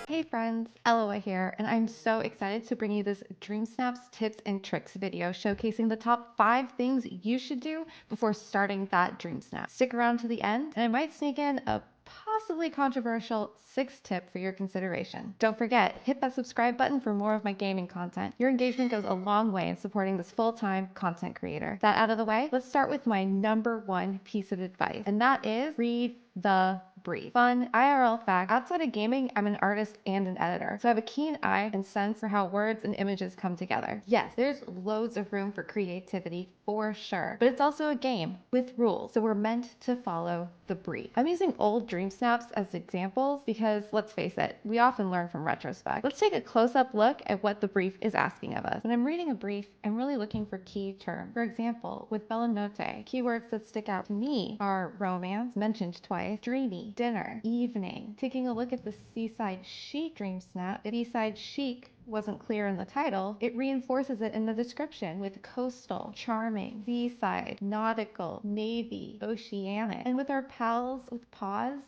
Hey friends, Eloa here, and I'm so excited to bring you this Dreamsnaps tips and tricks video showcasing the top 5 things you should do before starting that dream snap. Stick around to the end, and I might sneak in a possibly controversial 6th tip for your consideration. Don't forget, hit that subscribe button for more of my gaming content. Your engagement goes a long way in supporting this full-time content creator. That out of the way, let's start with my number 1 piece of advice, and that is read the brief. Fun IRL fact, outside of gaming, I'm an artist and an editor, so I have a keen eye and sense for how words and images come together. Yes, there's loads of room for creativity for sure, but it's also a game with rules, so we're meant to follow the brief. I'm using old dream snaps as examples because, let's face it, we often learn from retrospect. Let's take a close-up look at what the brief is asking of us. When I'm reading a brief, I'm really looking for key terms. For example, with Bella Notte, keywords that stick out to me are romance, mentioned twice, dreamy, dinner, evening. Taking a look at the seaside chic dream snap, if seaside chic wasn't clear in the title, it reinforces it in the description with coastal, charming, seaside, nautical, navy, oceanic. And with our pals with pause,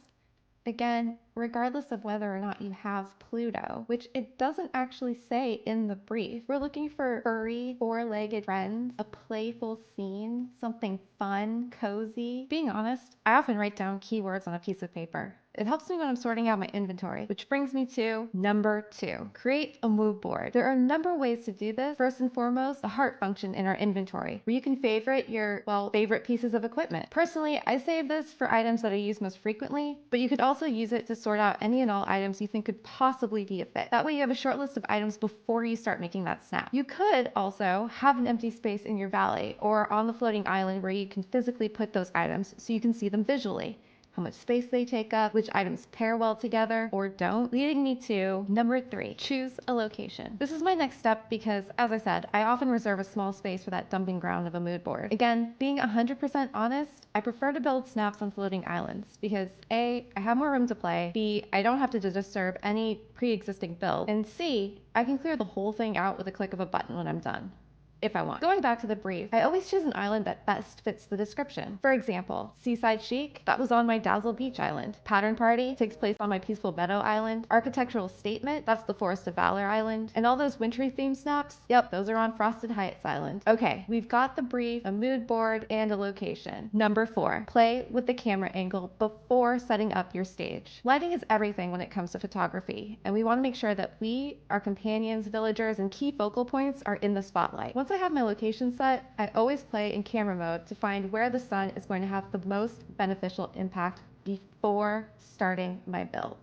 again, regardless of whether or not you have Pluto, which it doesn't actually say in the brief, we're looking for furry, four-legged friends, a playful scene, something fun, cozy. Being honest, I often write down keywords on a piece of paper. It helps me when I'm sorting out my inventory, which brings me to number 2. Create a mood board. There are a number of ways to do this. First and foremost, the heart function in our inventory, where you can favorite your, favorite pieces of equipment. Personally, I save this for items that I use most frequently, but you could also use it to sort out any and all items you think could possibly be a fit. That way you have a short list of items before you start making that snap. You could also have an empty space in your valley or on the floating island where you can physically put those items so you can see them visually, how much space they take up, which items pair well together or don't, leading me to number 3, choose a location. This is my next step because, as I said, I often reserve a small space for that dumping ground of a mood board. Again, being 100% honest, I prefer to build snaps on floating islands because A, I have more room to play, B, I don't have to disturb any pre-existing build, and C, I can clear the whole thing out with a click of a button when I'm done, if I want. Going back to the brief, I always choose an island that best fits the description. For example, Seaside Chic, that was on my Dazzle Beach Island. Pattern Party takes place on my Peaceful Meadow Island. Architectural Statement, that's the Forest of Valor Island. And all those wintry themed snaps, yep, those are on Frosted Heights Island. Okay, we've got the brief, a mood board, and a location. Number 4, play with the camera angle before setting up your stage. Lighting is everything when it comes to photography, and we want to make sure that we, our companions, villagers, and key focal points are in the spotlight. Once I have my location set, I always play in camera mode to find where the sun is going to have the most beneficial impact before starting my build.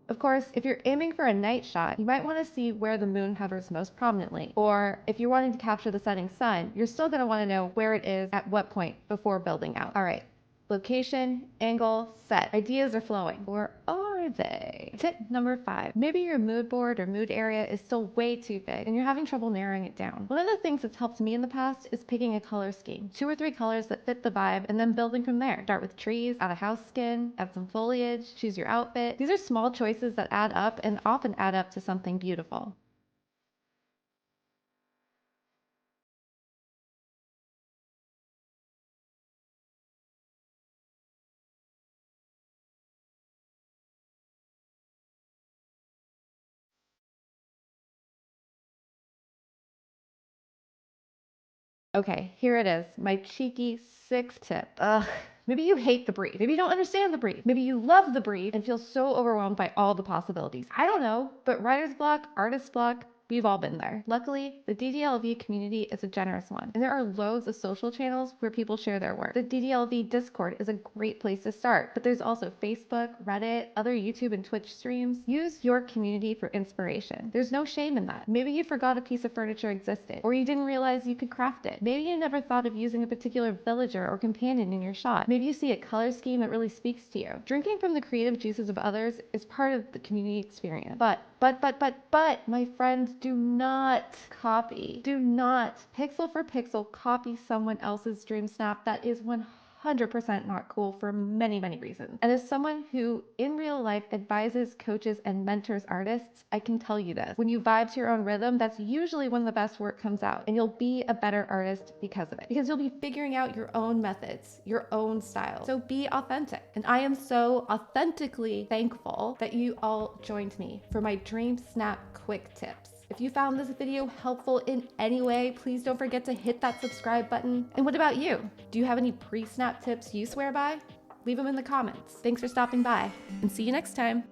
Of course, if you're aiming for a night shot, you might want to see where the moon hovers most prominently. Or if you're wanting to capture the setting sun, you're still going to want to know where it is at what point before building out. All right, location, angle, set. Ideas are flowing. Or are they? Tip number 5. Maybe your mood board or mood area is still way too big and you're having trouble narrowing it down. One of the things that's helped me in the past is picking a color scheme. 2 or 3 colors that fit the vibe and then building from there. Start with trees, add a house skin, add some foliage, choose your outfit. These are small choices that add up and often add up to something beautiful. Okay, here it is, my cheeky 6th tip. Ugh. Maybe you hate the brief. Maybe you don't understand the brief. Maybe you love the brief and feel so overwhelmed by all the possibilities. I don't know, but writer's block, artist block, we've all been there. Luckily, the DDLV community is a generous one, and there are loads of social channels where people share their work. The DDLV Discord is a great place to start, but there's also Facebook, Reddit, other YouTube and Twitch streams. Use your community for inspiration. There's no shame in that. Maybe you forgot a piece of furniture existed, or you didn't realize you could craft it. Maybe you never thought of using a particular villager or companion in your shot. Maybe you see a color scheme that really speaks to you. Drinking from the creative juices of others is part of the community experience. But, my friends, do not copy. Do not, pixel for pixel, copy someone else's dream snap that is 100% 100% not cool for many, many reasons. And as someone who in real life advises, coaches, and mentors artists, I can tell you this. When you vibe to your own rhythm, that's usually when the best work comes out, and you'll be a better artist because of it. Because you'll be figuring out your own methods, your own style. So be authentic. And I am so authentically thankful that you all joined me for my Dreamsnap quick tips. If you found this video helpful in any way, please don't forget to hit that subscribe button. And what about you? Do you have any pre-snap tips you swear by? Leave them in the comments. Thanks for stopping by, and see you next time.